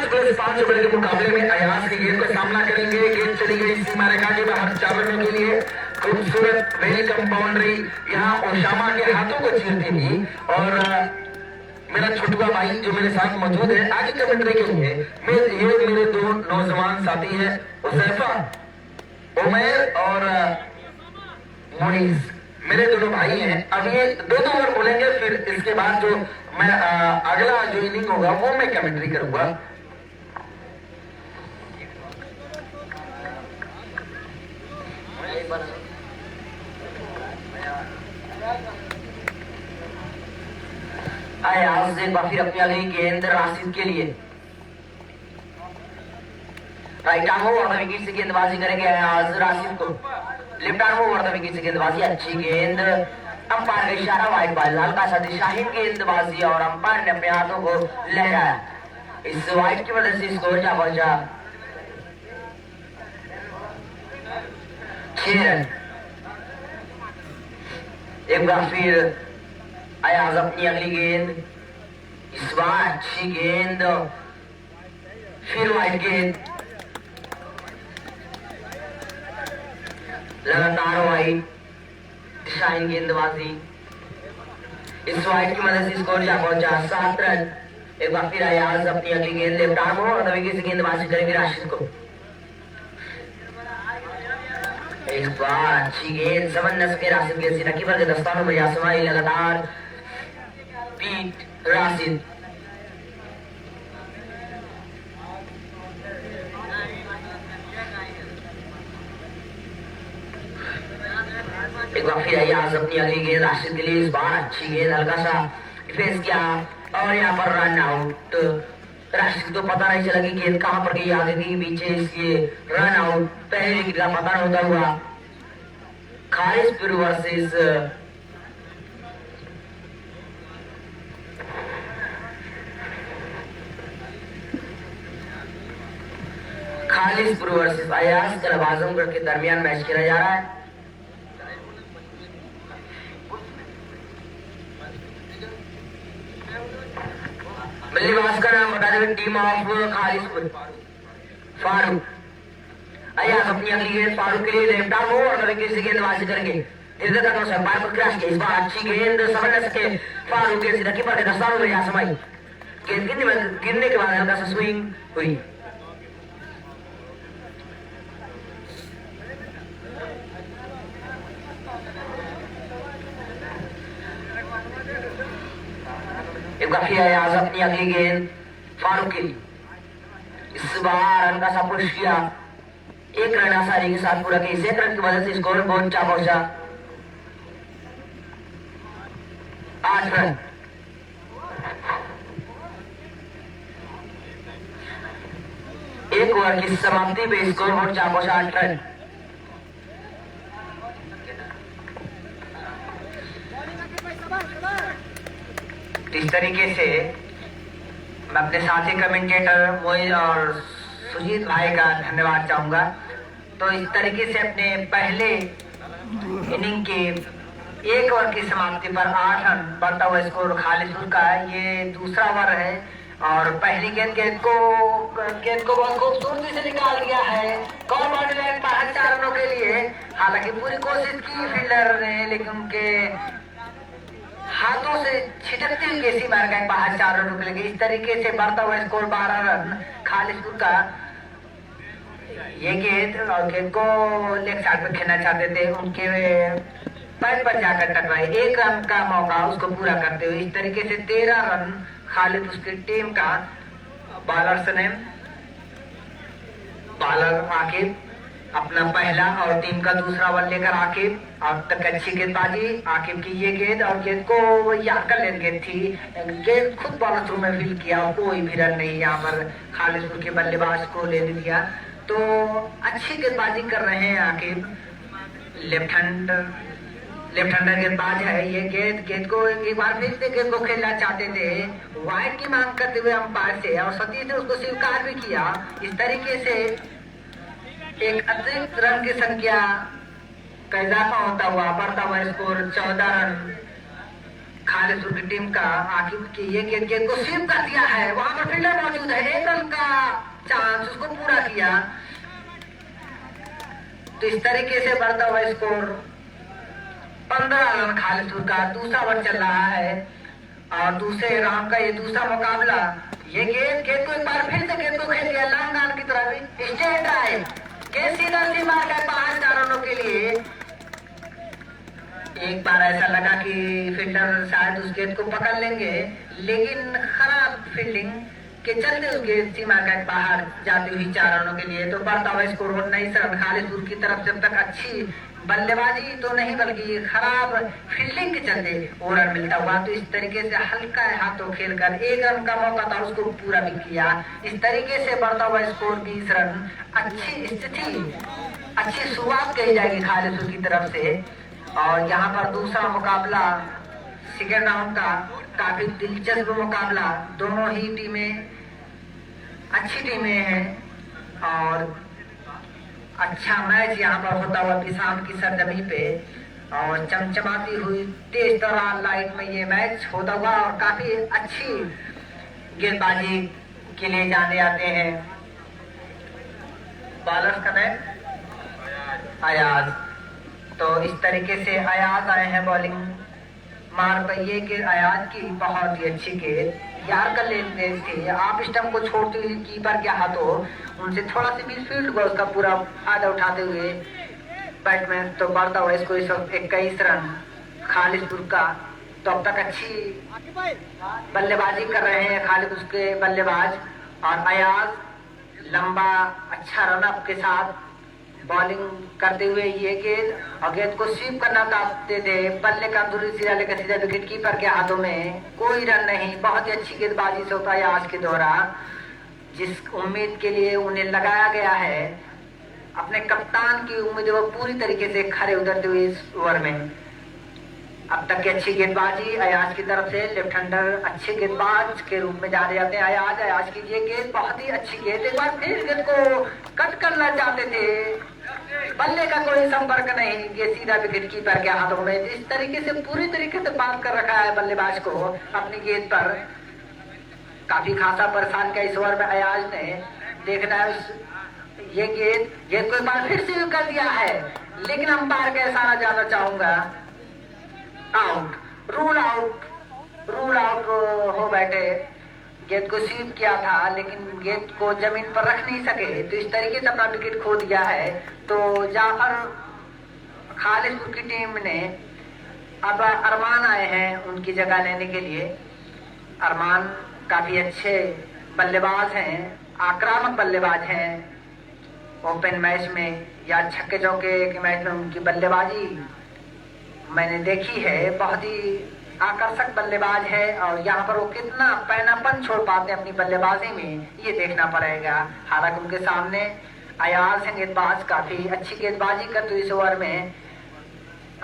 5 over के मुकाबले में अयाज की गेंद का सामना करेंगे। गेंद चली गई सीमा रेखा के बाहर 4 रनों के लिए। खूबसूरत वेलकम बाउंड्री यहाँ ओशामा के हाथों को चीरती थी। और मेरा छोटुआ भाई जो मेरे साथ मौजूद है आगे कमेंट्री के लिए, ये मेरे 2 नौजवान साथी हैं, उजैफा उमैर और मुनीस, मेरे दोनों भाई हैं। अब ये 2 ओवर बोलेंगे, फिर इसके बाद जो मैं अगला जो इनिंग होगा वो मैं कमेंट्री करूंगा। अयाज एक बार फिर अपनी अगली गेंद राशिद के लिए। Right arm over the wicket से गेंदबाजी करेंगे अयाज राशिद को। Left arm over the wicket से गेंदबाजी, अच्छी गेंद, अंपायर का इशारा, वाइड बॉल, हल्का सा दिशाहीन गेंदबाजी और अंपायर ने अपने हाथों को लहराया। इस वाइड की वजह से स्कोर क्या पहुंचा 6 रन। एक बार फिर अयाज अपनी अगली गेंद, इस बार अच्छी गेंद, फिर वाइड गेंद, लगातार वाइड दिशाहीन गेंदबाजी। इस वाइड की मदद से स्कोर क्या पहुंचा 7 रन। एक बार फिर अयाज अपनी अगली गेंद लेफ्ट आर्म और विकेट से गेंदबाजी करेंगे राशिद को। एक बार अच्छी गेंद, जबरदस्त के राशिद के रकीबर के दस्तानों में आसमाई, लगातार पीट राशिद। एक बार फिर अयाज अपनी अगली गेंद राशिद के लिए, इस बार अच्छी गेंद, हल्का सा डिफेंस किया और यहाँ पर रन आउट। राशिद को पता नहीं चला कि गेंद कहां पर गई, आगे गई पीछे, इसलिए रन आउट। पहले विकेट का पतन होता हुआ खालिसपुर वर्सेस अयाज क्लब आजमगढ़ के दरमियान मैच खेला जा रहा है। बल्लेबाज का नाम बता दें, टीम ऑफ खालिसपुर फारूक। अयाज अपनी अगली गेंद फारूक के लिए लेफ्ट आर्म और विकेट से गेंदबाजी करेंगे। इस बार अच्छी गेंद, जबरदस्त के फारूक के सीधा कीपर के दस्तानों में आसमाई। गेंद गिरने के बाद हल्का सा स्विंग हुई। एक बार फिर अयाज अपनी अगली गेंद फारूक के लिए, इस बार हल्का सा पुश किया, 1 रन आसानी के साथ पूरा किया। 1 रन की वजह से स्कोर बहुत ऊंचा पहुंचा 8 रन। एक ओवर की समाप्ति पे स्कोर बहुत ऊंचा पहुंचा 8 रन। इस तरीके से मैं अपने साथी कमेंटेटर मोहित और सुजीत भाई का धन्यवाद चाहूंगा। तो इस तरीके से अपने पहले इनिंग के 1 ओवर की समाप्ति पर 8 रन बढ़ता हुआ स्कोर खालिसपुर का। ये दूसरा ओवर है और पहली गेंद को बहुत खूबसूरती से निकाल दिया है कौन बाउंड्री लाइन पर 4 रनों के लिए। हालांकि पूरी कोशिश की फील्डर ने, लेकिन उनके हाथों से छिटकती हुई केसी मार गए बाहर 4 रनों के लिए। इस तरीके से बढ़ता हुआ स्कोर 12 रन खालिसपुर का। ये गेंद को लेग साइड में खेलना चाहते थे, उनके पैर पर जाकर टकराई। 1 रन का मौका उसको पूरा करते हुए इस तरीके से 13 रन खालिद उसकी टीम का। बॉलर आकिब अपना पहला और टीम का दूसरा ओवर लेकर आकिब। अब तक अच्छी गेंदबाजी आकिब की, ये गेंद और गेंद को याद कर लेनी गेंद थी, गेंद खुद बॉलर थ्रू में फील किया, कोई भी रन नहीं यहाँ पर खालिसपुर के बल्लेबाज को ले दिया। तो अच्छी गेंदबाजी कर रहे हैं आकिब, लेफ्ट हैंडर गेंदबाज है। ये गेंद को एक बार फिर से गेंद को खेलना चाहते थे, वाइड की मांग करते हुए अंपायर से, और सतीश ने उसको स्वीकार भी किया। इस तरीके से एक अतिरिक्त रन की संख्या का इजाफा होता हुआ बढ़ता हुआ स्कोर 14 रन खालिसपुर की टीम का। आकिब की ये गेंद को स्वीप कर दिया है, वहां पर फील्डर मौजूद है, 1 रन का चांस उसको पूरा किया। तो इस तरीके से बढ़ता हुआ स्कोर 15 रन खालिदपुर का। दूसरा ओवर चल रहा है और दूसरे राउंड का ये दूसरा मुकाबला। ये गेंद को एक बार फिर से गेंद को खेल दिया लॉन्ग ऑन की तरफ, स्ट्रेट ड्राइव, गेंद सीधा सीमा का 5 रनों के लिए। एक बार ऐसा लगा कि फील्डर शायद उस गेंद को पकड़ लेंगे, लेकिन खराब फील्डिंग के चलते उस गेंद सीमा का बाहर जाती हुई 4 रनों के लिए। तो बढ़ता हुआ स्कोर 19 रन खालिदपुर की तरफ से। अब तक अच्छी बल्लेबाजी तो नहीं बल्कि खराब फील्डिंग के चलते वो रन मिलता हुआ। तो इस तरीके से हल्का हाथों खेलकर 1 रन का मौका था, उसको पूरा भी किया। इस तरीके से बढ़ता हुआ स्कोर 20 रन। अच्छी स्थिति, अच्छी शुरुआत कही जाएगी खालिदपुर की तरफ से। और यहाँ पर दूसरा मुकाबला सेकेंड राउंड का काफी दिलचस्प मुकाबला। दोनों ही टीमें अच्छी टीमें हैं और अच्छा मैच यहाँ पर होता हुआ शाम की सरजमी पे और चमचमाती हुई तेज तरार लाइट में ये मैच होता हुआ और काफी अच्छी गेंदबाजी के लिए जाने आते हैं। बॉलर्स का नाम अयाज। तो इस तरीके से अयाज आए हैं बॉलिंग मार पर। ये गेंद अयाज की बहुत ही अच्छी गेंद यार का लेन देन थी। आप स्टंप को छोड़ते हुए कीपर के हाथों उनसे थोड़ा सी मिस फील्ड हुआ, उसका पूरा फायदा उठाते हुए बैट्समैन तो बढ़ता हुआ इसको इस वक्त 21 रन खालिदपुर का। तो अब तक अच्छी बल्लेबाजी कर रहे हैं खालिदपुर के बल्लेबाज और अयाज लंबा अच्छा रनअप के साथ बॉलिंग करते हुए ये गेंद और गेंद को स्वीप करना चाहते थे। बल्ले का दूरी सीधा लेकर सीधा विकेट कीपर के हाथों में, कोई रन नहीं। बहुत ही अच्छी गेंदबाजी से होता है आज के दौरान, जिस उम्मीद के लिए उन्हें लगाया गया है। अपने कप्तान की उम्मीद वो पूरी तरीके से खरे उतरते हुए इस ओवर में। अब तक की अच्छी गेंदबाजी अयाज की तरफ से। लेफ्ट हैंडर अच्छे गेंदबाज के रूप में जाने जाते हैं अयाज की ये गेंद बहुत ही अच्छी गेंद। एक बार फिर गेंद को कट करना चाहते थे, बल्ले का कोई संपर्क नहीं, ये सीधा विकेट कीपर के हाथों में। इस तरीके से पूरी तरीके से बात कर रखा है बल्लेबाज को अपनी गेंद पर। काफी खासा परेशान किया इस ओवर में अयाज ने। देखना है ये गेंद को एक बार फिर से कर दिया है, लेकिन अंपायर का इशारा जाना चाहूंगा आउट, रूल आउट हो बैठे। गेंद को स्वीप किया था लेकिन गेंद को जमीन पर रख नहीं सके, तो इस तरीके से अपना विकेट खो दिया है। तो जाफर खालिदपुर की टीम ने अब अरमान आए हैं उनकी जगह लेने के लिए। अरमान काफी अच्छे बल्लेबाज हैं, आक्रामक बल्लेबाज हैं। ओपन मैच में या छक्के चौके के मैच में उनकी बल्लेबाजी मैंने देखी है, बहुत ही आकर्षक बल्लेबाज है। और यहाँ पर वो कितना पैनापन छोड़ पाते हैं अपनी बल्लेबाजी में, ये देखना पड़ेगा। हालांकि उनके सामने अयाज है गेंदबाज, काफी अच्छी गेंदबाजी करते इस ओवर में।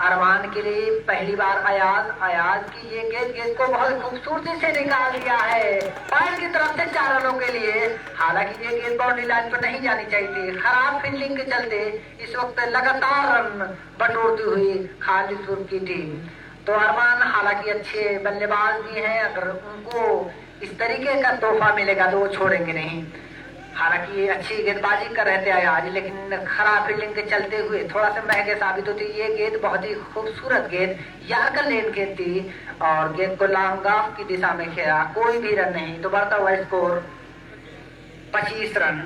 अरमान के लिए पहली बार अयाज की ये गेंद को बहुत खूबसूरती से निकाल दिया है पैर की तरफ से 4 रनों के लिए। हालांकि ये गेंद बाउंड्री लाइन पर नहीं जानी चाहिए थी। खराब फील्डिंग के चलते इस वक्त लगातार रन बटोरती हुई खालिदपुर की टीम। तो अरमान हालांकि अच्छे बल्लेबाज भी हैं, अगर उनको इस तरीके का तोहफा मिलेगा तो वो छोड़ेंगे नहीं। हालांकि ये अच्छी गेंदबाजी कर रहे थे आज, लेकिन खराब फील्डिंग के चलते हुए थोड़ा सा महंगे साबित होती। ये गेंद बहुत ही खूबसूरत गेंद यार्कर लेन गेंद थी और गेंद को लॉन्ग ऑफ की दिशा में खेला, कोई भी रन नहीं। तो बढ़ता हुआ स्कोर 25 रन।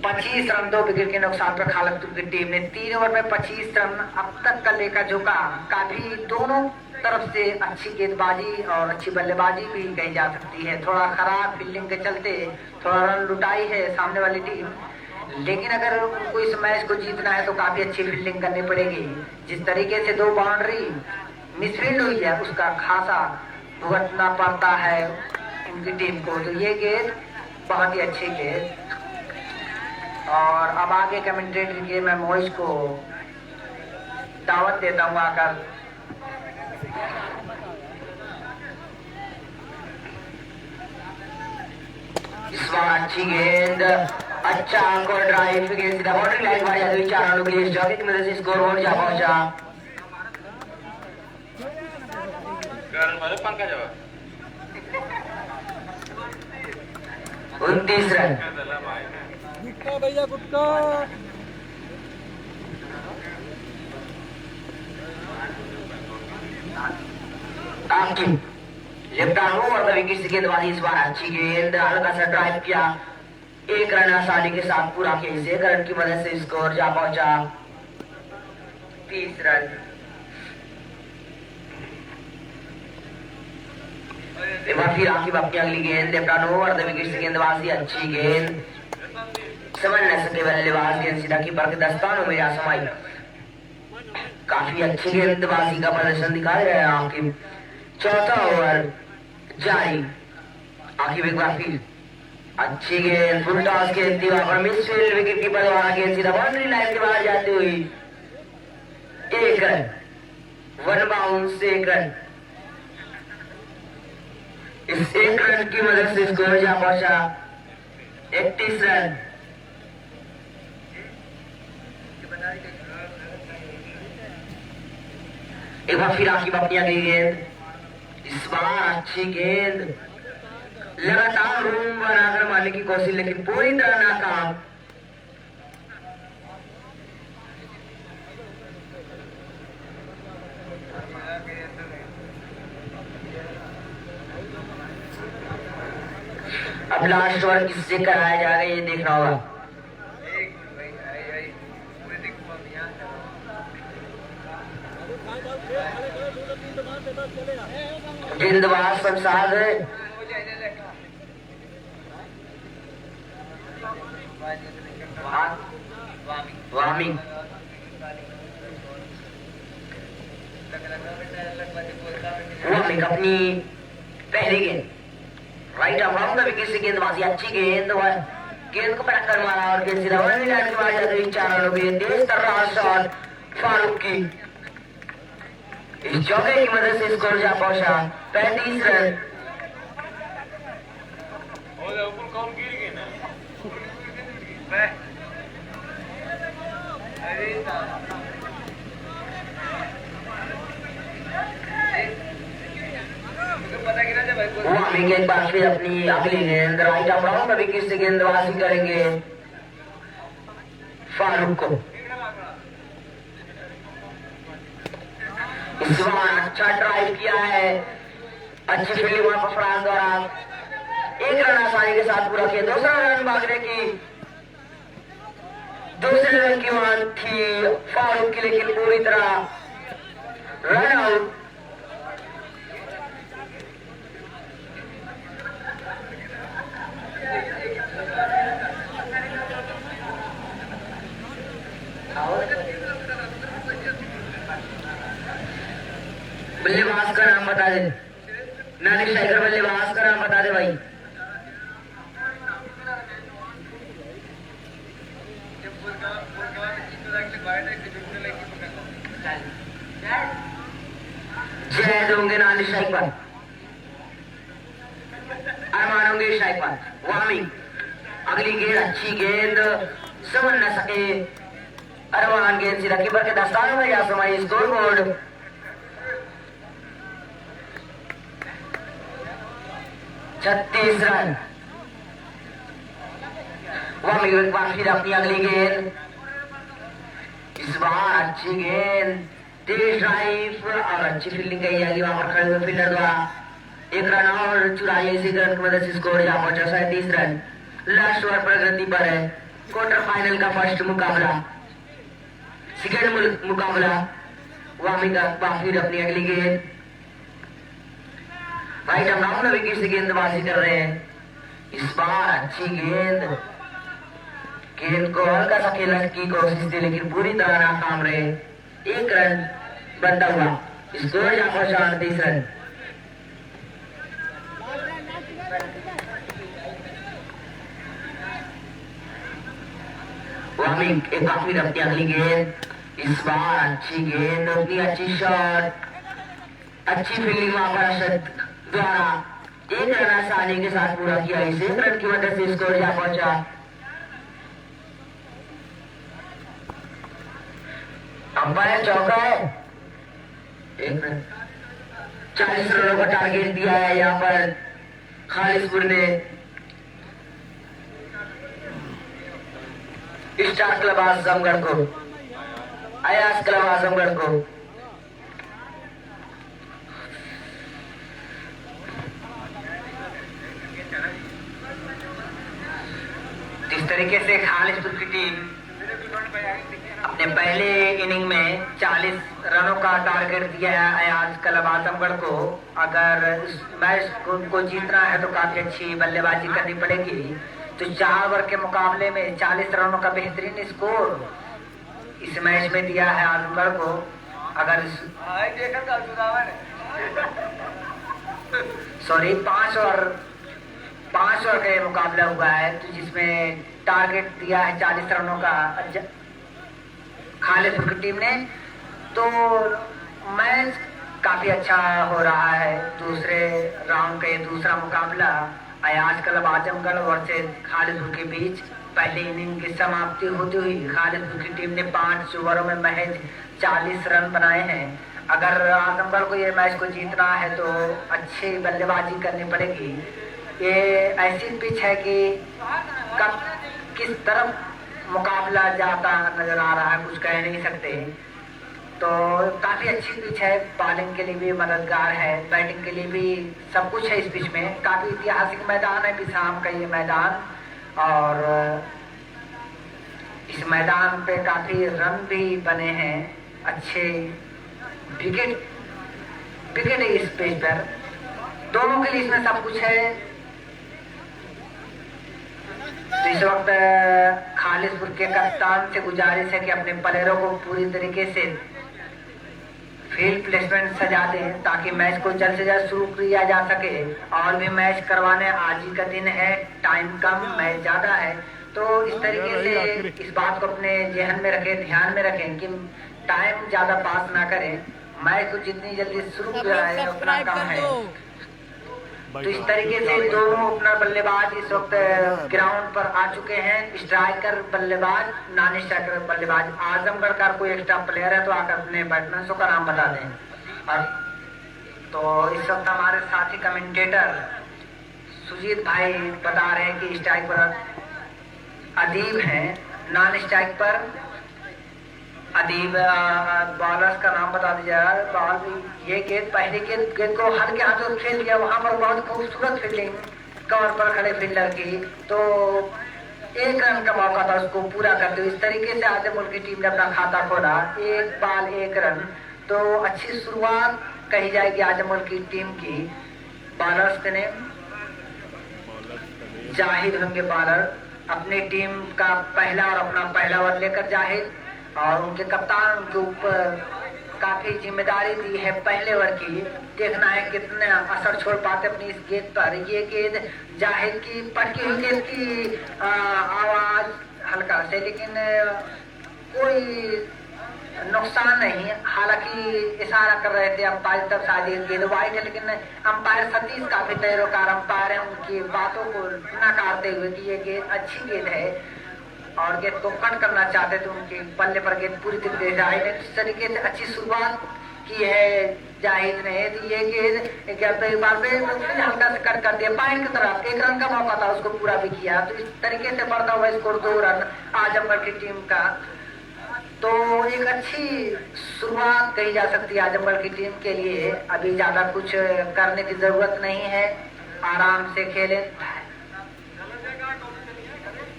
रन 2 विकेट के नुकसान पर खालिदपुर की टीम ने 3 ओवर में 25 रन अब तक का लेकर झुका। काफी दोनों तरफ से अच्छी गेंदबाजी और अच्छी बल्लेबाजी भी कही जा सकती है। थोड़ा खराब फील्डिंग के चलते थोड़ा रन लुटाई है सामने वाली टीम, लेकिन अगर उनको इस मैच को जीतना है तो काफी अच्छी फील्डिंग करनी पड़ेगी। जिस तरीके से 2 बाउंड्री मिसफील्ड हुई है उसका खासा भुगतना पड़ता है उनकी टीम को। तो ये गेंद बहुत ही अच्छी गेंद। और अब आगे कमेंटेटर के मैं मोइश को दावत देता हूँ आकर। इस बार अच्छी गेंद, अच्छा अंकुर ड्राइव गेंद सीधा बाउंड्री लाइन पर जाती हुई 4 रनों के लिए जॉकी की मदद से स्कोर बोर्ड जा पहुंचा। 29 रन। गुटका भैया गुटका। Aqib left arm over the wicket से गेंदबाजी इस बार अच्छी गेंद, हल्का सा ड्राइव किया, 1 रन आसानी के साथ पूरा किया। इसे 1 रन की मदद से स्कोर जा पहुंचा 30 रन। फिर आकिब अपनी अगली गेंद left arm over the wicket से गेंदबाजी अच्छी गेंद, समझ न सके बल्लेबाज, गेंद सीधा कीपर के दस्तानों में जा समाई। काफी अच्छी गेंदबाजी का प्रदर्शन दिखा रहे हैं आकिब। चौथा ओवर जारी। आकिब एक बार फिर अच्छी गेंद, फुल टॉस गेंद दीवार पर मिसफील्ड, विकेट कीपर द्वारा गेंद सीधा बाउंड्री लाइन के बाहर जाती हुई 1 रन, 1 बाउंस 1 रन। इस 1 रन की मदद से स्कोर जा पहुंचा 31 रन। एक बार फिर आकिब अपनी अगली गेंद, इस बार अच्छी गेंद, लगातार रूम बनाकर मारने की कोशिश लेकिन पूरी तरह नाकाम। अब लास्ट ओवर किससे कराया जाएगा ये देखना होगा। गेंदबाज शमशाद है, वामी अपनी पहली गेंद राइट आर्म द विकेट से गेंदबाजी अच्छी गेंद, गेंद को पटक कर मारा और गेंद सीधा बाउंड्री लाइन के बाहर जाते हुए 4 रनों की तेज तर्रार शॉट फारूक की। इस चौके की मदद से स्कोर जा पहुंचा 35 रन। वार्मिंग एक बार फिर अपनी अगली गेंद राइट आर्म विकेट से गेंदबाजी करेंगे फारूक को। इस बार अच्छा ड्राइव किया है, अच्छी फील्डिंग वहां पर फरहान द्वारा 1 रन आसानी के साथ पूरा किया। दूसरा रन भागने की दूसरे रन की मांग थी फारूक की, लेकिन पूरी तरह रन आउट। बल्लेबाज का नाम बता दे, नानी शेखर बल्लेबाज का नाम बता दे भाई। जय दोंगे नानी शेखर, अरमान होंगे शेखर। वार्मिंग अगली गेंद अच्छी गेंद, समझ न सके अरमान, गेंद सीधा कीपर के दस्तानों में या समाई। Score board 36 run. वार्मिंग एक बार फिर अपनी अगली गेंद, इस बार अच्छी गेंद, तेज ड्राइव और अच्छी फील्डिंग कही जाएगी वहां पर खड़े हुए फील्डर द्वारा। 1 रन और चुराई, इसी रन की मदद से स्कोर जा पहुंचा 37 रन। लास्ट ओवर प्रगति पर है, क्वार्टर फाइनल का फर्स्ट मुकाबला, सेकंड मुकाबला। वार्मिंग एक बार फिर अपनी अगली गेंद राइट आर्म विकेट से गेंदबाजी कर रहे हैं। इस बार अच्छी गेंद, गेंद को हल्का सा खेलने की कोशिश थी लेकिन पूरी तरह नाकाम रहे। 1 रन बनता हुआ स्कोर जा पहुंचा 38 रन। वार्मिंग एक बार फिर अपनी अगली गेंद, इस बार अच्छी गेंद, उतनी अच्छी शॉट, अच्छी फील्डिंग वहां पर द्वारा 1 रन आसानी के साथ पूरा किया। इस 1 रन की मदद से स्कोर जा पहुंचा अंपायर चौका है। 1 रन, 40 रनों का टारगेट दिया है यहाँ पर खालिसपुर ने स्टार क्लब आजमगढ़ को, अयाज क्लब आजमगढ़ को जिस तरीके से खालिसपुर की टीम अपने पहले इनिंग में 40 रनों का टारगेट दिया है अयाज क्लब आजमगढ़ को, अगर इस मैच को जीतना है तो काफी अच्छी बल्लेबाजी करनी पड़ेगी। तो 4 ओवर के मुकाबले में 40 रनों का बेहतरीन स्कोर इस मैच में दिया है आजमगढ़ को। अगर 5 ओवर का मुकाबला हुआ है तो जिसमें टारगेट दिया है 40 रनों का खालिसपुर की टीम ने, तो मैच काफी अच्छा हो रहा है। दूसरे राउंड का ये दूसरा मुकाबला अयाज क्लब आजमगढ़ वर्सेस खालिसपुर के बीच। पहले इनिंग की समाप्ति होती हुई खालिसपुर की टीम ने 5 ओवरों में महज 40 रन बनाए हैं। अगर आजमगढ़ को ये मैच को जीतना है तो अच्छी बल्लेबाजी करनी पड़ेगी। ये ऐसी पिच है कि कब किस तरफ मुकाबला जाता नजर आ रहा है, कुछ कह नहीं सकते। तो काफी अच्छी पिच है, बॉलिंग के लिए भी मददगार है, बैटिंग के लिए भी सब कुछ है इस पिच में। काफी ऐतिहासिक मैदान है विश्राम का ये मैदान, और इस मैदान पे काफी रन भी बने हैं, अच्छे विकेट है इस पिच पर। दोनों के लिए इसमें सब कुछ है। तो इस वक्त खालिसपुर के कप्तान से गुजारिश है कि अपने प्लेयरों को पूरी तरीके से फील्ड प्लेसमेंट सजा दें ताकि मैच को जल्द से जल्द शुरू किया जा सके। और भी मैच करवाने, आज ही का दिन है, टाइम कम, मैच ज्यादा है। तो इस तरीके से इस बात को अपने जहन में रखें, ध्यान में रखें कि टाइम ज्यादा पास ना करें, मैच को जितनी जल्दी शुरू किया है उतना कम है। तो इस तरीके से दोनों ओपनर बल्लेबाज इस वक्त ग्राउंड पर आ चुके हैं। स्ट्राइकर बल्लेबाज, नॉन स्ट्राइकर बल्लेबाज, आजमगढ़ का कोई एक्स्ट्रा प्लेयर है तो आकर अपने बैट्समैनों का नाम बता दें। और तो इस वक्त हमारे साथी कमेंटेटर सुजीत भाई बता रहे हैं कि स्ट्राइक पर अदीब है, नॉन स्ट्राइक पर अदीब। बॉलर्स का नाम बता दीजिएगा। बॉल ये गेंद, पहले गेंद को हल्के हाथों खेल दिया, वहां पर बहुत खूबसूरत फील्डिंग कवर पर खड़े फील्डर की, तो 1 रन का मौका था उसको पूरा करते हुए। इस तरीके से आजमगढ़ की टीम ने अपना खाता खोला, 1 बॉल 1 रन। तो अच्छी शुरुआत कही जाएगी आजमगढ़ की टीम की। बॉलर्स ने जाहिद होंगे बॉलर, अपनी टीम का पहला और अपना पहला ओवर लेकर जाहिद, और उनके कप्तान उनके ऊपर काफी जिम्मेदारी दी है पहले ओवर की। देखना है कितने असर छोड़ पाते अपनी इस गेंद पर। ये गेंद जाहिद की पटकी हुई गेंद की आवाज हल्का से, लेकिन कोई नुकसान नहीं। हालांकि इशारा कर रहे थे अंपायर तब शायद गेंद वाइड है, लेकिन अंपायर सतीश काफी तैरोकार अंपायर है, उनकी बातों को नकारते हुए कि ये गेंद अच्छी गेंद है और गेंद को कट करना चाहते थे, उनके पल्ले पर गेंद पूरी तरीके से जाहिद ने इस तरीके से अच्छी शुरुआत की है जाहिद ने। तो ये गेंद एक बार पे हल्का से कट कर दिया पॉइंट की तरफ, 1 रन का मौका था, उसको पूरा भी किया। तो इस तरीके से बढ़ता हुआ स्कोर 2 रन आजमगढ़ की टीम का। तो एक अच्छी शुरुआत कही जा सकती है आजमगढ़ की टीम के लिए। अभी ज्यादा कुछ करने की जरूरत नहीं है, आराम से खेलें।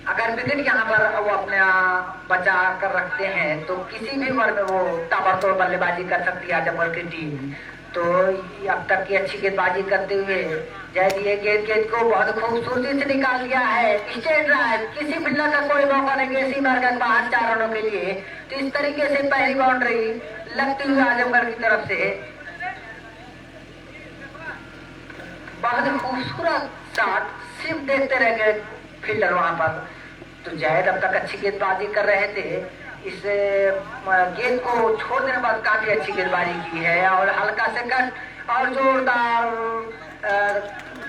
अगर विकेट यहाँ पर वो अपने बचा कर रखते हैं तो किसी भी ओवर में वो ताबड़तोड़ बल्लेबाजी कर सकती है आजमगढ़ की टीम। तो अब तक की अच्छी गेंदबाजी करते हुए जैसे ये गेंद को बहुत खूबसूरती से निकाल दिया है, स्ट्रेट ड्राइव, किसी फील्डर का कोई मौका नहीं, किसी बार बाहर 4 रनों के लिए। तो इस तरीके से पहली बाउंड्री लगती हुई आजमगढ़ की तरफ से बहुत खूबसूरत शॉट, सिर्फ देखते रह गए फील्डर वहां पर। तो जायद अब तक अच्छी गेंदबाजी कर रहे थे, इस गेंद को छोड़ने के बाद काफी अच्छी गेंदबाजी की है और हल्का से कट और जोरदार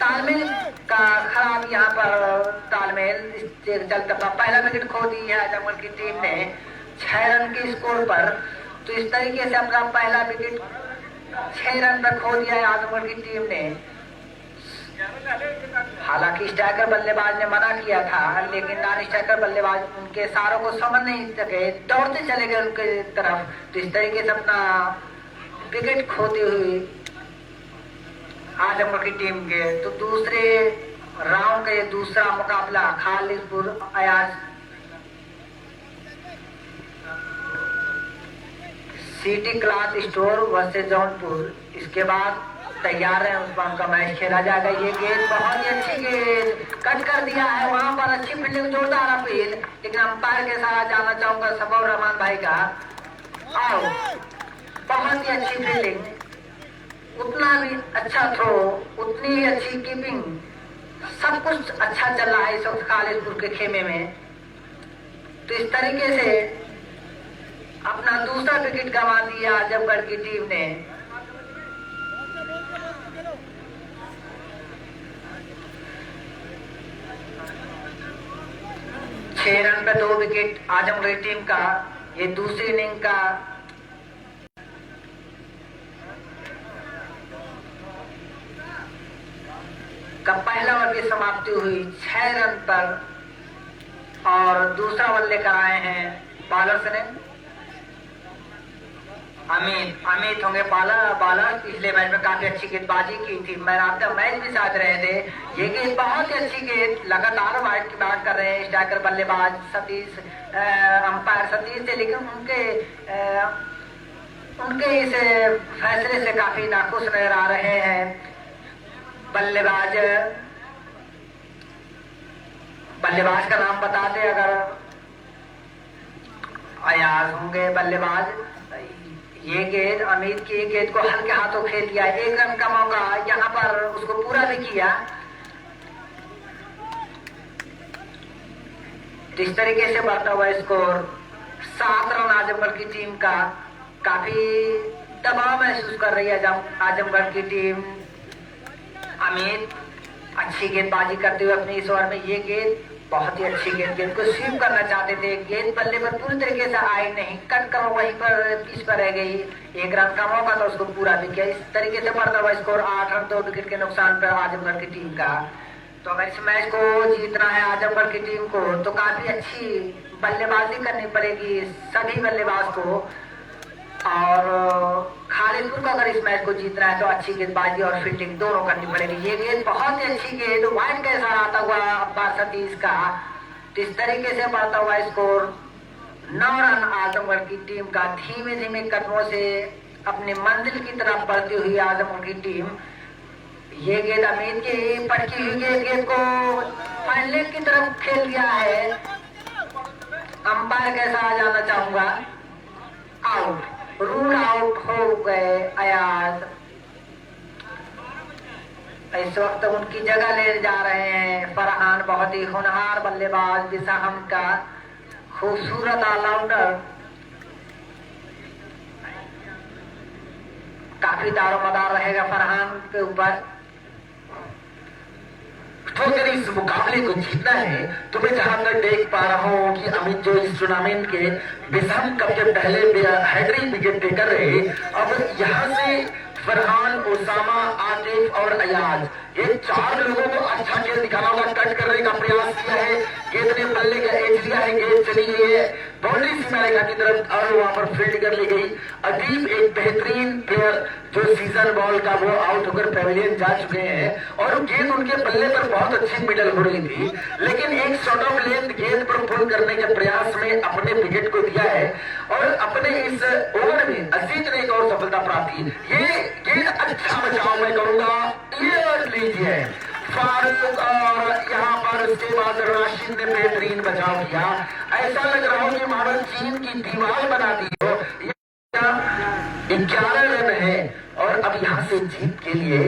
तालमेल का खराब यहाँ पर तालमेल चलता था। पहला विकेट खो दी है आजमगढ़ की टीम ने 6 रन के स्कोर पर। तो इस तरीके से अपना पहला विकेट 6 रन पर खो दिया है आजमगढ़ की टीम ने। हालांकि स्ट्राइकर बल्लेबाज ने मना किया था, लेकिन नॉन स्ट्राइकर बल्लेबाज उनके इशारों को समझ नहीं सके, दौड़ते चले गए उनके तरफ। तो इस तरीके से अपना विकेट खोती हुई आजमगढ़ की टीम के तो दूसरे राउंड का ये दूसरा मुकाबला Khalidpur Ayaz city cloth store versus Jaunpur, इसके बाद तैयार है उस्मान का मैच खेला जाएगा। ये गेंद बहुत ही अच्छी गेंद कट कर दिया है, वहां पर अच्छी फील्डिंग, जोरदार अपील, लेकिन अंपायर के साथ जाना चाहूंगा सबौर रहमान भाई का आउट। बहुत ही अच्छी फील्डिंग, उतना भी अच्छा थ्रो, उतनी ही अच्छी कीपिंग, सब कुछ अच्छा चल रहा है इस वक्त खालिदपुर के खेमे में। तो इस तरीके से अपना दूसरा विकेट गंवा दिया आजमगढ़ की टीम ने। छह रन पे 2 विकेट आजमगढ़ टीम का। ये दूसरी इनिंग का पहला ओवर की समाप्ति हुई 6 रन पर और दूसरा ओवर लेकर आए हैं बॉलर्स ने अमित होंगे बॉलर। पिछले मैच में काफी अच्छी गेंदबाजी की थी, मैन ऑफ द मैच भी साथ रहे थे। ये गेंद बहुत ही अच्छी गेंद, लगातार वाइड की बात कर रहे हैं स्ट्राइकर बल्लेबाज सतीश, अंपायर सतीश से, लेकिन उनके इस फैसले से काफी नाखुश नजर आ रहे हैं। बल्लेबाज का नाम बता दे अगर अयाज होंगे बल्लेबाज। ये गेंद अमित की गेंद को हल्के हाथों खेल दिया, 1 रन का मौका यहाँ पर उसको पूरा भी किया। जिस तरीके से बढ़ता हुआ स्कोर 7 रन आजमगढ़ की टीम का, काफी दबाव महसूस कर रही है आजमगढ़ की टीम। अमित अच्छी गेंदबाजी करते हुए अपने इस ओवर में ये गेंद बहुत ही अच्छी गेंद को स्वीप करना चाहते थे, गेंद बल्ले पर पूरी तरीके से आई नहीं, कट कर वहीं पर पिच पर रह गई। 1 रन का मौका था, उसको पूरा भी किया। इस तरीके से बढ़ता हुआ स्कोर 8 रन 2 विकेट के नुकसान पर आजमगढ़ की टीम का। तो अगर इस मैच को जीतना है आजमगढ़ की टीम को तो काफी अच्छी बल्लेबाजी करनी पड़ेगी सभी बल्लेबाज को, और खालिदपुर को अगर इस मैच को जीतना है तो अच्छी गेंदबाजी और फील्डिंग दोनों करनी पड़ेगी। ये गेंद बहुत ही अच्छी गेंद, वाइड का इशारा आता हुआ अंपायर सतीश का। तो इस तरीके से बढ़ता हुआ स्कोर 9 रन आजमगढ़ की टीम का। धीमे धीमे कदमों से अपनी मंजिल की तरफ बढ़ती हुई आजमगढ़ की टीम। ये गेंद अमित की पटकी हुई गेंद को फाइनल की तरफ खेल दिया है, अंपायर के साथ जाना चाहूंगा आउट, रूल आउट हो गए अयाज। इस वक्त उनकी जगह ले जा रहे हैं फरहान, बहुत ही होनहार बल्लेबाज विशाहम का खूबसूरत ऑलराउंडर। काफी दारोमदार रहेगा फरहान के ऊपर। तो अगर इस मुकाबले को जीतना है तो मैं जहां तक देख पा रहा हूँ कि अमित जो इस टूर्नामेंट के विशाम कप के पहले हैट्रिक विकेट टेकर रहे, अब यहाँ से फरहान, ओसामा, आतिफ और अयाज, ये 4 लोगों को अच्छा खेल दिखाना होगा। कट करने का प्रयास किया है, गेंद ने बल्ले का एज लिया है, गेंद चली गई है बाउंड्री सीमा रेखा की तरफ और वहां पर फील्ड कर ली गई। अदीब एक बेहतरीन प्लेयर जो सीजन बॉल का वो आउट होकर पेविलियन जा चुके हैं और गेंद उनके बल्ले पर बहुत अच्छी मिडल हो रही थी, लेकिन एक शॉट ऑफ लेंथ गेंद पर पुल करने के प्रयास में अपने विकेट को दिया है और अपने इस ओवर में अजीत ने एक और सफलता प्राप्त की। ये गेंद अच्छा बचाव मैं कहूंगा, ये लीजिए फारूक और यहाँ पर उसके बाद राशिद ने बेहतरीन बचाव किया। ऐसा लग रहा हो कि मानो चीन की दीवार बना दी हो। 11 रन है और अब यहाँ से जीत के लिए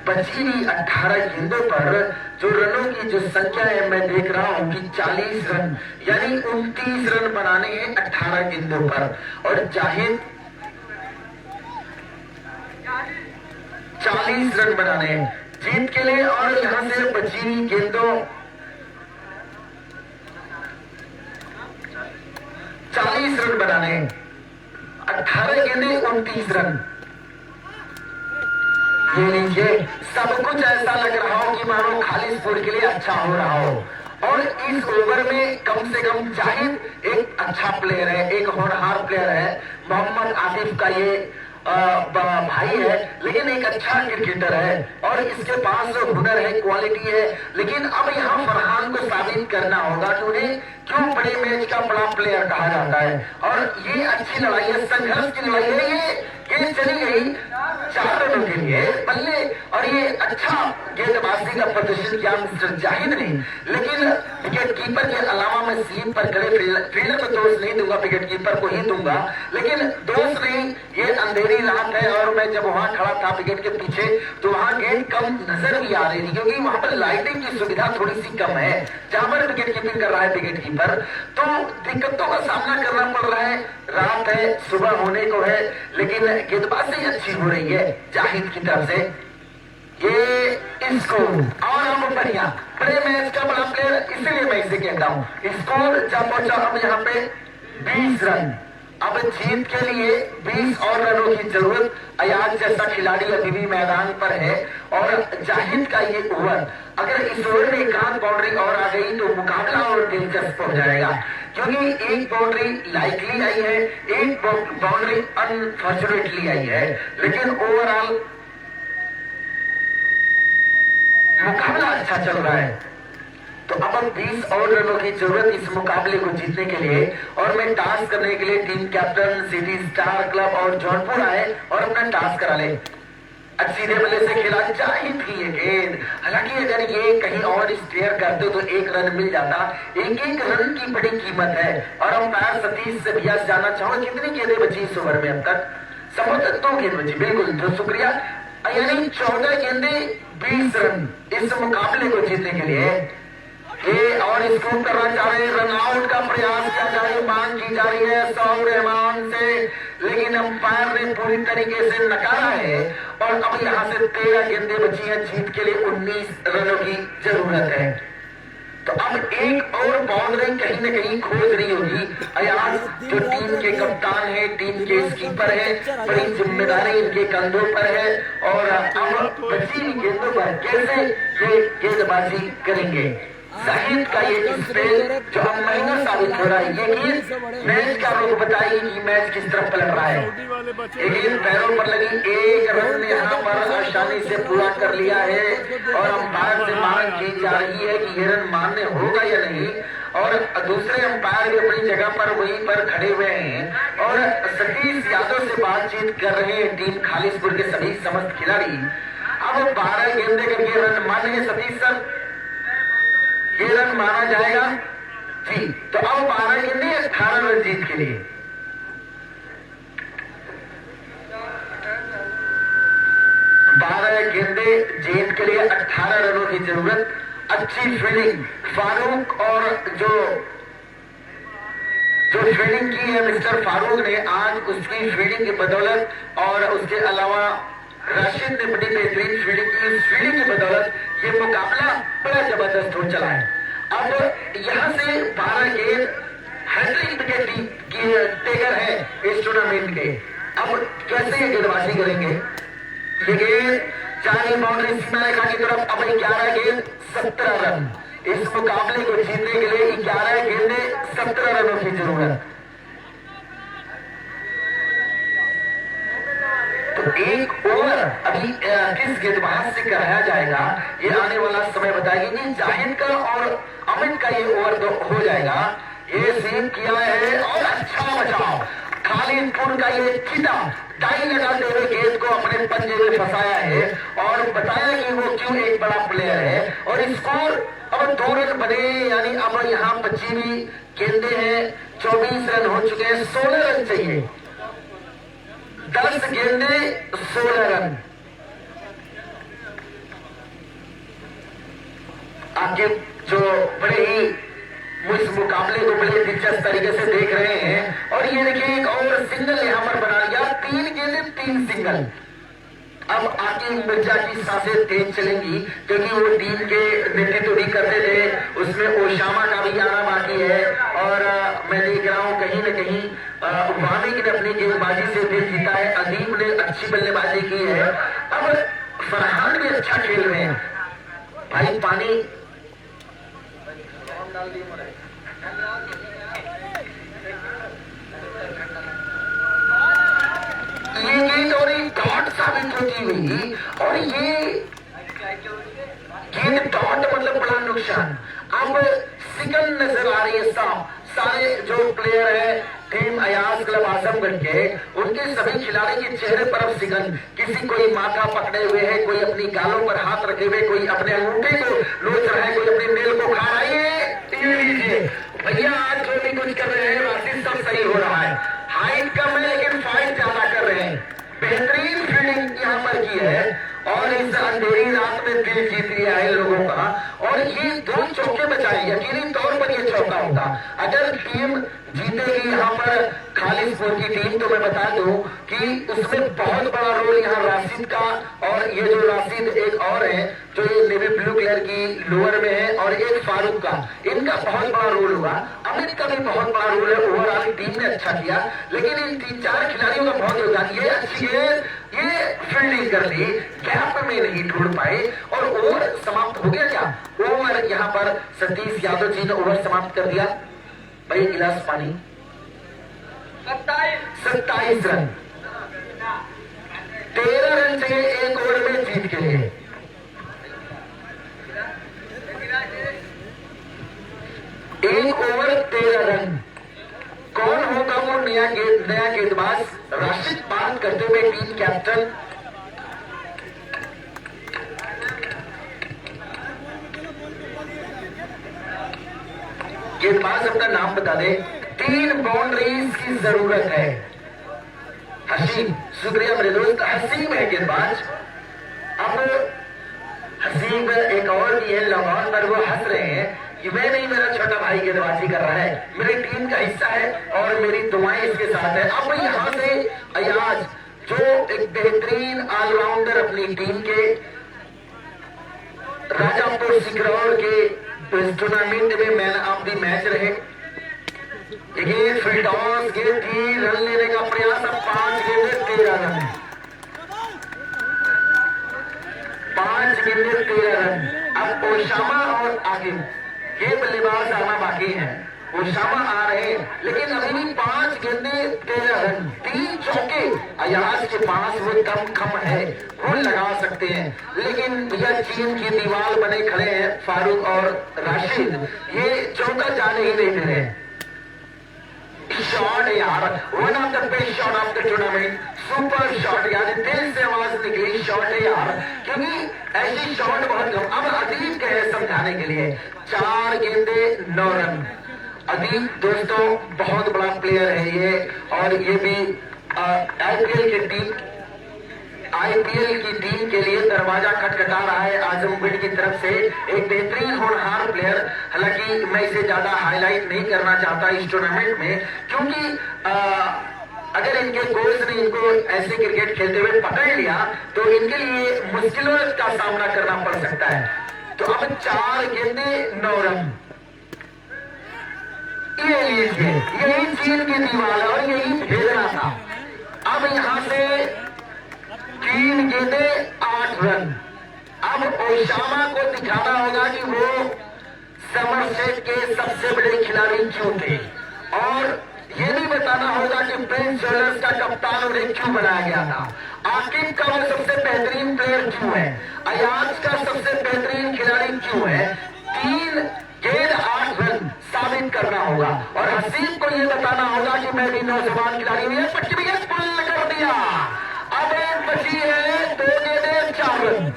बची हुई 18 गेंदों पर जो रनों की जो संख्या है मैं देख रहा हूँ कि 40 रन यानी 29 रन बनाने हैं 18 गेंदों पर। और जाहिद 40 रन बनाने हैं जीत के लिए और यहाँ से बची हुई गेंदों 40 रन बनाने, 18 गेंदे 29 रन। ये लीजिए, सब कुछ ऐसा लग रहा हो कि मानो खालिसपुर के लिए अच्छा हो रहा हो। और इस ओवर में कम से कम जाहिद एक अच्छा प्लेयर है, एक होनहार प्लेयर है। मोहम्मद आसिफ का ये भाई है, लेकिन एक अच्छा क्रिकेटर है और इसके पास हुनर है, क्वालिटी है। लेकिन अब यहाँ फरहान को साबित करना होगा कि उन्हें क्यों बड़े मैच का बड़ा प्लेयर कहा जाता है। और ये अच्छी लड़ाई है, संघर्ष की लड़ाई है। ये चली गई 4 रनों के लिए बल्ले, और ये अच्छा गेंदबाजी का प्रदर्शन किया मिस्टर जाहिद ने। लेकिन विकेट कीपर के अलावा मैं स्लीप पर खड़े फील्डर को दोष नहीं दूंगा, विकेट कीपर को ही दूंगा। लेकिन दोष नहीं, ये अंधेरी रात है और मैं जब वहां खड़ा था विकेट के पीछे तो वहां गेंद कम नजर भी आ रही थी, क्योंकि वहां पर लाइटिंग की सुविधा थोड़ी सी कम है जहां पर विकेट कीपिंग कर रहा है विकेट कीपर। तो दिक्कतों का सामना करना पड़ रहा है। रात है, सुबह होने को है, लेकिन गेंदबाजी अच्छी हो रही है जाहिद की तरफ से। ये इसको और हम बढ़िया बड़े मैच का बड़ा प्लेयर, इसीलिए मैं इसे कहता हूँ। स्कोर जब पहुंचा अब यहाँ पे 20 रन। अब जीत के लिए 20 और रनों की जरूरत। अयाज जैसा खिलाड़ी अभी भी मैदान पर है और जाहिद का ये ओवर, अगर इस ओवर में एक आध बाउंड्री और आ गई तो मुकाबला और दिलचस्प हो जाएगा। क्योंकि एक बाउंड्री लाइकली आई है, एक बाउंड्री अनफॉर्चुनेटली आई है, लेकिन ओवरऑल मुकाबला अच्छा चल रहा है। तो अब 20 और रनों की जरूरत इस मुकाबले को जीतने के लिए। और मैं टास्क करने के लिए team captain city star club और जौनपुर आए और अपना टास्क करा ले। सीधे बल्ले से खेला जाहिद की ये गेंद, हालांकि अगर ये कहीं और स्टेयर करते तो 1 रन मिल जाता। एक रन की बड़ी कीमत है। और अंपायर सतीश से भैया जानना चाहूंगा कितनी गेंदें बची इस ओवर में अब तक? संभवतः 2 गेंद बची। बिल्कुल, तो शुक्रिया। यानी 14 गेंदें 20 रन इस मुकाबले को जीतने के लिए। ये और स्कोर करना चाह रहे हैं, रन आउट का प्रयास किया जा रही है, मांग की जा रही है सौर रहमान से, लेकिन अंपायर ने पूरी तरीके से नकारा है। और अब यहाँ से 13 गेंदें बची हैं, जीत के लिए 19 रनों की जरूरत है। तो अब एक और बाउंड्री कहीं न कहीं खोज रही होगी अयाज, जो टीम के कप्तान है, टीम के स्कीपर है, बड़ी जिम्मेदारी इनके कंधों पर है। और अब बची हुई गेंदों पर कैसे ये गेंदबाजी करेंगे। जाहिद का ये स्पेल जो अब महंगा साबित हो रहा है, ये गेंद मैच का रुख बताएगी कि मैच किस तरफ पलट रहा है। ये गेंद पैरों पर लगी, 1 रन यहाँ पर आसानी से पूरा कर लिया है। और अंपायर से मांग की जा रही है कि ये रन मान्य होगा या नहीं। और दूसरे अंपायर भी अपनी जगह पर वहीं पर खड़े हुए हैं और सतीश यादव से बातचीत कर रहे हैं टीम खालिसपुर के सभी समस्त खिलाड़ी। अब 12 गेंदे करके रन माने सतीश सर, ये रन माना जाएगा जी। तो अब 12 गेंदे 18 रन जीत के लिए। गेंदे जीत के लिए 18 रनों की जरूरत। अच्छी फील्डिंग फारूक, और जो फील्डिंग की है मिस्टर फारूक ने, आज उसकी फील्डिंग की बदौलत और उसके अलावा राशिद ने बड़ी बेहतरीन फील्डिंग की, इस फील्डिंग की बदौलत ये मुकाबला बड़ा जबरदस्त हो चला है। अब यहाँ से 12 गेंद हैट्रिक विकेट की टेकर है इस टूर्नामेंट के। अब कैसे ये गेंदबाजी करेंगे? ये गेंद 4 बाउंड्री सीमा रेखा की तरफ। अब 11 गेंद 17 रन। इस मुकाबले को जीतने के लिए 11 गेंदे 17 रनों की जरूरत। तो एक ओवर अभी किस गेंदबाज से कराया जाएगा ये आने वाला समय बताएगी। जाहिद का और अमित का ये ओवर तो हो जाएगा। ये सीम किया है और अच्छा बचाव। खालिसपुर का ये चीता टाई लगाते हुए गेंद को अपने पंजे में फंसाया है और बताया कि वो क्यों एक बड़ा प्लेयर है। और स्कोर अब 2 रन बने, यानी अब यहाँ बची हुई गेंदे हैं 24 रन हो चुके हैं। 16 रन चाहिए, 10 गेंदे 16 रन। आगे जो बड़े ही इस मुकाबले को बड़े दिलचस्प तरीके से देख रहे हैं। और ये देखिए एक और सिंगल यहाँ पर बना लिया, 3 गेंदे 3 सिंगल। अब आगे मिर्जा की सांसें तेज चलेंगी क्योंकि वो टीम के नेतृत्व भी करते थे, उसमें ओशामा का भी आना बाकी है। और मैं देख रहा हूँ कहीं न कहीं वामिक ने अपनी गेंदबाजी से दिल जीता है, अदीब ने अच्छी बल्लेबाजी की है। अब अच्छा खेल रहे हैं भाई। पानी ये गेंद और एक डॉट साबित होती हुई, और ये गेंद डॉट मतलब बड़ा नुकसान। अब सिकन नजर आ रही है साफ। सारे जो प्लेयर है टीम अयाज क्लब आजमगढ़ के, उनके सभी खिलाड़ी के चेहरे पर अब सिकन, किसी कोई माथा पकड़े हुए है, कोई अपनी गालों पर हाथ रखे हुए, कोई अपने अंगूठे को नोच रहा है, कोई अपने नेल को खा रहा है। ये लीजिए भैया, आज जो भी कुछ कर रहे हैं राशि सब सही हो रहा है। हाइट कम है लेकिन फाइट ज्यादा कर रहे हैं। बेहतरीन फील्डिंग यहाँ पर की है और इस अंधेरी रात में दिल जीत लिया है लोगों का। और ये 2 चौके बचाए, यकीनी तौर पर ये चौका होगा। अगर टीम जीतेगी यहाँ पर खालिसपुर की टीम, तो मैं बता दूं कि उसमें बहुत बड़ा रोल यहाँ राशिद का, और ये जो राशिद एक और है जो ये नेवी ब्लू कलर की लोअर में है, और एक फारूक का, इनका बहुत बड़ा रोल हुआ। अमित का भी बहुत बड़ा रोल है। ओवरऑल टीम ने अच्छा किया, लेकिन इन 3-4 खिलाड़ियों का बहुत योगदान। ये अच्छी गेंद, ये फील्डिंग कर ली, गैप में नहीं ढूंढ पाए, और ओवर समाप्त हो गया। क्या ओवर यहाँ पर सतीश यादव जी ने ओवर समाप्त कर दिया। भाई गिलास पानी। 27 रन, 13 रन चाहिए एक ओवर में जीत के लिए। एक ओवर 13 रन। कौन होगा वो नया गेंदबाज? राशिद बात करते हुए टीम कैप्टन। गेंदबाज अपना नाम बता दे। 3 बाउंड्रीज की जरूरत है। हसीम, शुक्रिया मेरे दोस्त, हसीम है गेंदबाज। अब हसीम एक और भी है लॉन पर, वो हंस रहे हैं कि मैं नहीं, मेरा छोटा भाई गेंदबाजी कर रहा है, मेरी टीम का हिस्सा है और मेरी दुआएं इसके साथ है। अब यहां से अयाज जो एक बेहतरीन ऑलराउंडर अपनी टीम के, राजापुर सिकरौर के टूर्नामेंट में मैन ऑफ द मैच रहे। ये फील्ड टॉस गेंद थी, रन लेने का प्रयास। अब 5 गेंदे 13 रन, 5 गेंदे 13 रन। अब ओशामा और आगे ये बल्लेबाज आना बाकी है। ओशामा आ रहे हैं, लेकिन अभी भी 5 गेंदे 13 रन, 3 चौके अयाज के पास वो दम खम है, वो लगा सकते हैं। लेकिन यह चीन की दीवार बने खड़े हैं फारूक और राशिद, ये चौका जाने ही नहीं दे रहे। शॉट यार, one of the best shot of the tournament, super shot यार, दिल से आवाज निकली शॉट है यार, क्योंकि ऐसी शॉट बहुत कम। अब अदीब है समझाने के लिए। 4 गेंदे 9 रन। अदीब दोस्तों बहुत बड़ा प्लेयर है ये, और ये भी आईपीएल की टीम के लिए दरवाजा खटखटा रहा है आजमगढ़ की तरफ से। एक बेहतरीन होनहार प्लेयर, हालांकि मैं इसे ज्यादा हाईलाइट नहीं करना चाहता इस टूर्नामेंट में, क्योंकि अगर इनके कोच ने इनको ऐसे क्रिकेट खेलते हुए पकड़ लिया तो इनके लिए मुश्किलों का सामना करना पड़ सकता है। तो अब 4 गेंदे 9 रन। ये लीजिए, यही चीन की दीवार और यही भेजना था। अब यहां से 3 गेंदे 8 रन। अब ओशामा को दिखाना होगा कि वो समरसेट के सबसे बड़े खिलाड़ी क्यों थे, और ये भी बताना होगा कि प्रिंस ज्वेलर्स का कप्तान उन्हें क्यों बनाया गया था। आकिब का वो सबसे बेहतरीन प्लेयर क्यों है, अयाज का सबसे बेहतरीन खिलाड़ी क्यों है। 3 गेंद 8 रन साबित करना होगा, और हसीब को यह बताना होगा कि मैं भी नौजवान खिलाड़ी हूं। पट्टी भी पुल कर दिया। अब एक बची है 2 गेंदे 4 रन।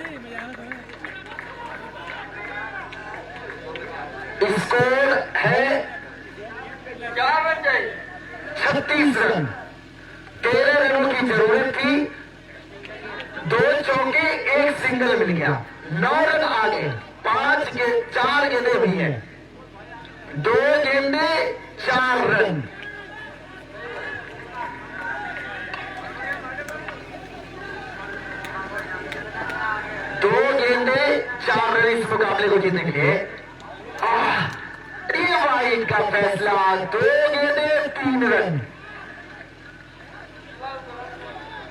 स्कोर है 36 रन। 13 रनों की जरूरत थी, 2 चौके 1 सिंगल मिल गया, 9 रन आगे। 4 गेंदे हुई है, 2 गेंदे 4 रन। इस मुकाबले को जीतने के लिए वाइड का फैसला। 2 गेंदे 3 रन,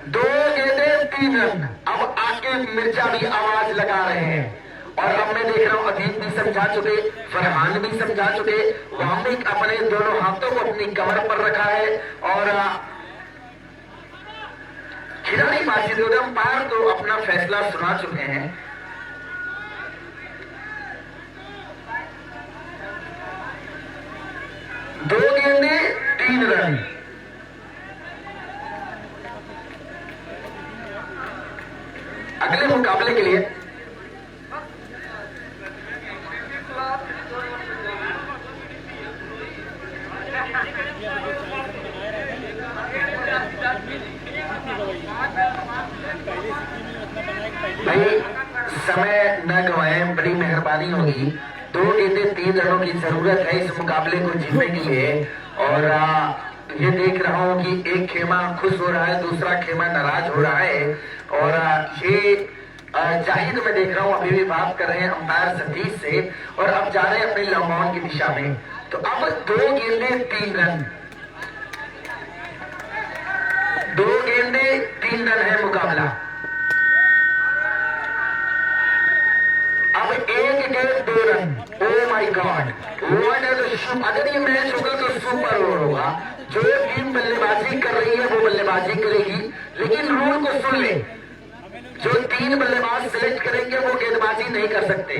2 गेंदे 3 रन। अब आके मिर्जा भी आवाज लगा रहे हैं। और अब मैं देख रहा हूँ अजीत भी समझा चुके, फरहान भी समझा चुके, वामिक अपने दोनों हाथों को अपनी कमर पर रखा है और खिलाड़ी बाजीद अंपायर तो अपना फैसला सुना चुके हैं। दो गेंदे 3 रन। अगले मुकाबले के लिए भाई समय न गवाएं, बड़ी मेहरबानी होगी। 2 गेंदे 3 रनों की जरूरत है इस मुकाबले को जीतने के लिए। और ये देख रहा हूं कि एक खेमा खुश हो रहा है, दूसरा खेमा नाराज हो रहा है। और ये जाहिद में देख रहा हूं अभी भी बात कर रहे हैं अंपायर सतीश से और अब जा रहे हैं अपने लॉन्ग ऑन की दिशा में। तो अब 2 गेंदे 3 रन, 2 गेंदे 3 रन है मुकाबला। अब 1 गेंद 2 रन। ओ माय गॉड, अगर ये मैच होगा तो सुपर ओवर होगा। जो टीम बल्लेबाजी कर रही है वो बल्लेबाजी करेगी, लेकिन रूल को सुन ले, जो 3 बल्लेबाज सिलेक्ट करेंगे वो गेंदबाजी नहीं कर सकते।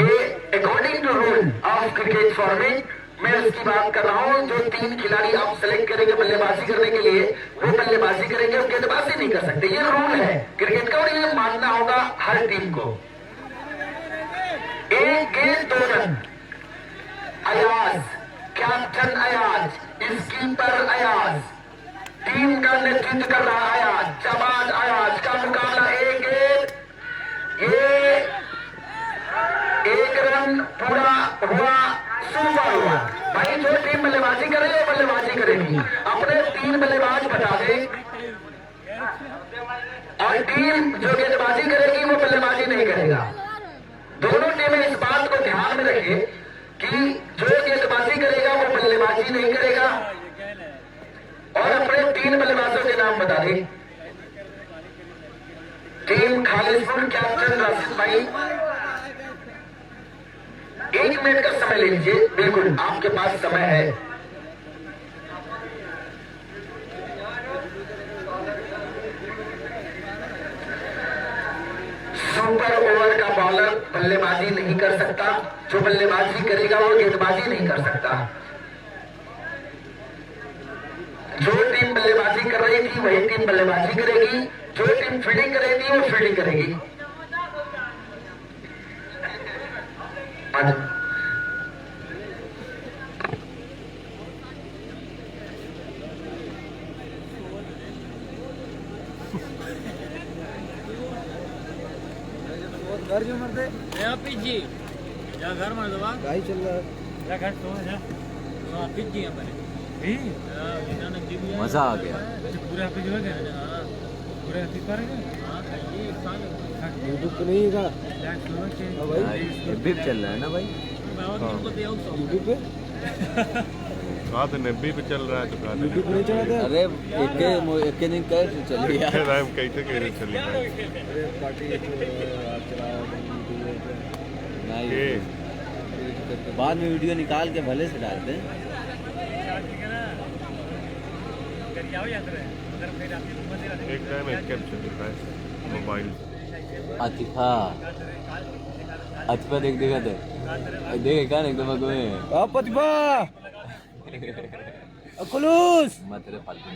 ये according to rule of cricket format मैं उसकी बात कर रहा हूं। जो 3 खिलाड़ी आप सिलेक्ट करेंगे बल्लेबाजी करने के लिए वो बल्लेबाजी करेंगे, वो गेंदबाजी नहीं कर सकते। ये रूल है क्रिकेट का और ये मानना होगा हर टीम को। 1 गेंद 2 run. Ayaz, captain Ayaz, skipper Ayaz, team का नेतृत्व कर रहा अयाज, जवान अयाज का मुकाबला। 1 गेंद, ये 1 रन पूरा हुआ, सुपर हुआ। भाई जो टीम बल्लेबाजी करे वो बल्लेबाजी करेगी, अपने 3 बल्लेबाज बता दे और टीम जो गेंदबाजी करेगी वो बल्लेबाजी नहीं करेगा। दोनों टीमें इस बात को ध्यान में रखें कि जो गेंदबाजी करेगा वो बल्लेबाजी नहीं करेगा। और अपने 3 बल्लेबाजों के नाम बता दें। टीम खालिसपुर कैप्टन राशिद भाई 1 मिनट का समय ले लीजिए, बिल्कुल आपके पास समय है। सुपर ओवर का बॉलर बल्लेबाजी नहीं कर सकता, जो बल्लेबाजी करेगा वो गेंदबाजी नहीं कर सकता। जो टीम बल्लेबाजी कर रही थी वही टीम बल्लेबाजी करेगी, जो टीम फील्डिंग कर रही थी वो फील्डिंग करेगी। घर जो मरते पिज्जी या घर में दबा गाय चल रहा है या घर तो है ना पिज्जी अपने मजा आ गया। पूरा पे जो है पूरा पर यूट्यूब पे नहीं है भाई, एफबी पे चल रहा है ना भाई? यूट्यूब पे हाँ तो नब्बे पे चल रहा है तो कहा यूट्यूब पे नहीं चलाते। अरे एक दिन कैसे चली यार? कैसे चली अरे पार्टी नहीं, बाद में वीडियो निकाल के भले से डालते हैं। एक टाइम स्कैम चल रहा है मोबाइल। अतिफा देख देखा थे देखे क्या नहीं तुम्हें तुम्हें आप पतिबा अकुलूस मत रे फालतू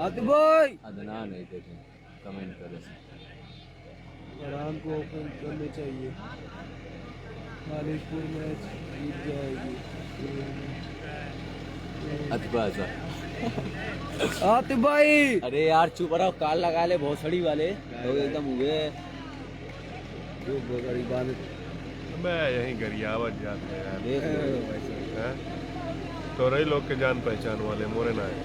आतिफ भाई अदना नहीं देखे कमेंट करे आराम को ओपन करने चाहिए। खालिसपुर मैच जीत जाएगी। अतिफा ऐसा आतिफ भाई अरे यार चुप रहो, काल लगा ले भोसड़ी वाले लोग एकदम हुए जो बड़ी बात मैं यहीं गरियावत जाते हैं देख लो। यार, तो रही लोग के जान पहचान वाले मोरे ना है।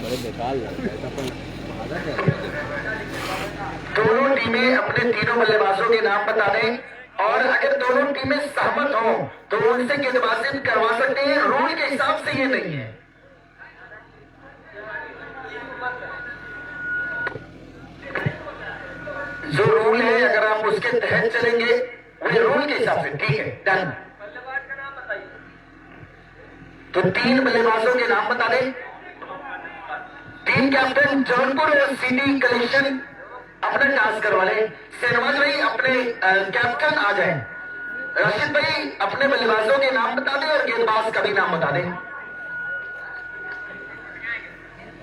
बड़े बेकार लगता है। दोनों टीमें अपने तीनों बल्लेबाजों के नाम बता दें और अगर दोनों टीमें सहमत हो तो उनसे गेंदबाजी करवा सकते हैं। रूल के हिसाब से ये नहीं है। जो रूल है अगर आप उसके तहत चलेंगे वही रूल के हिसाब से ठीक है। डन। तो 3 बल्लेबाजों के नाम बता दें। Team captain Jaunpur city collection अपना टास्क करवा ले। शहनवाज भाई अपने कैप्टन आ जाए। राशिद भाई अपने बल्लेबाजों के नाम बता दें और गेंदबाज का भी नाम बता दें।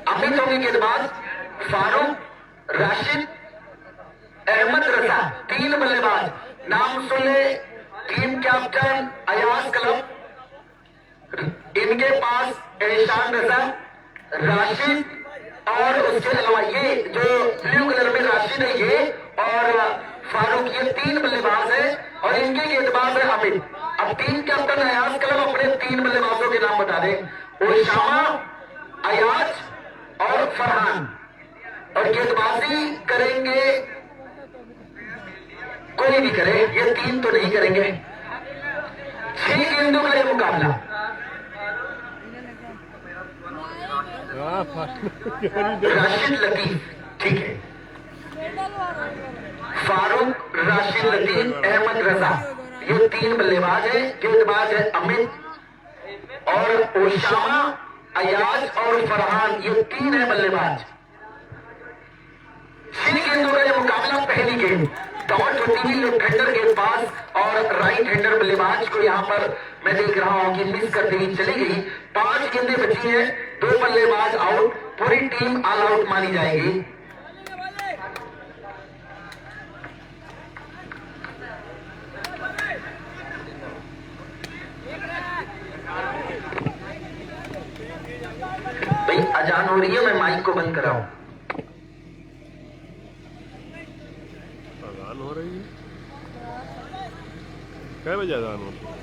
अमित होंगे गेंदबाज, फारूक, राशिद, अहमद रजा 3 बल्लेबाज। नाम सुन ले। टीम कैप्टन अयाज कलम, इनके पास एहसान रजा, राशिद और उसके अलावा ये जो ब्लू कलर में राशिद है ये और फारूक, ये 3 बल्लेबाज है और इनके गेंदबाज है अमित। अब टीम कैप्टन अयाज कलम अपने 3 बल्लेबाजों के नाम बता दे। ओशामा, अयाज और फरहान। और गेंदबाजी करेंगे कोई भी करे, ये 3 तो नहीं करेंगे। 6 गेंदों का ये मुकाबला। राशिद लतीफ ठीक है, फारूक, राशिद लतीफ, अहमद रजा ये 3 बल्लेबाज है। गेंदबाज है अमित और ओशामा, अयाज और फरहान ये 3 है बल्लेबाज। 6 गेंदों का ये मुकाबला। पहली गेंद डॉट होती हुई लेफ्ट हैंडर गेंदबाज और राइट हैंडर बल्लेबाज को यहां पर मैं देख रहा हूं कि मिस करती हुई चली गई। 5 गेंदें बची हैं, 2 बल्लेबाज आउट, पूरी टीम ऑल आउट मानी जाएगी। भाई अजान हो रही है, मैं माइक को बंद कराऊं। अजान हो रही है? कै बजे अजान होती है?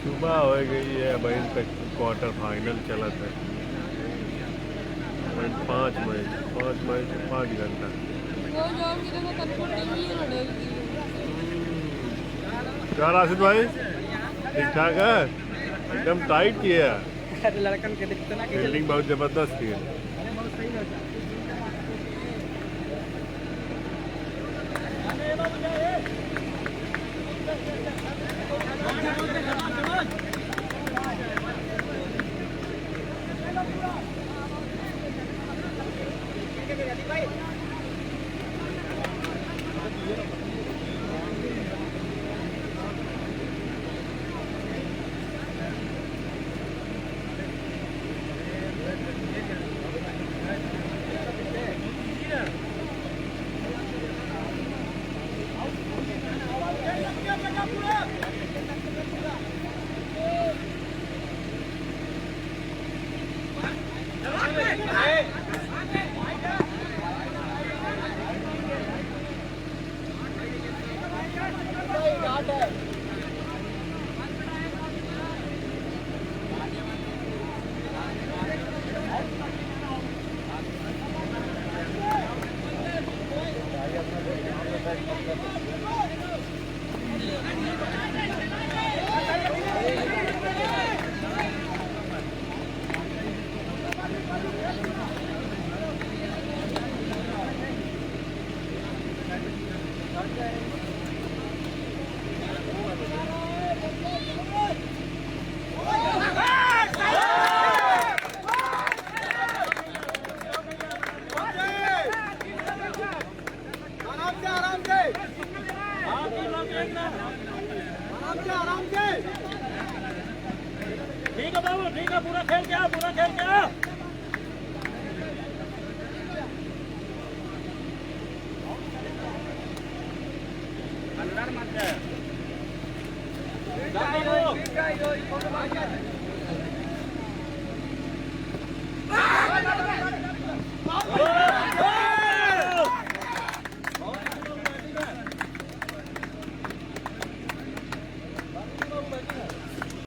सुबह हो गई है, अब तक क्वार्टर फाइनल चला था। 5 मैच 5 घंटा। क्या राशिद भाई ठीक ठाक है? एकदम टाइट किया। लड़कन के दिखते ना फील्डिंग बहुत जबरदस्त की है। ठीक है बाबू, ठीक है, पूरा खेल के आओ, पूरा खेल के आओ। अंदर मत जाओ।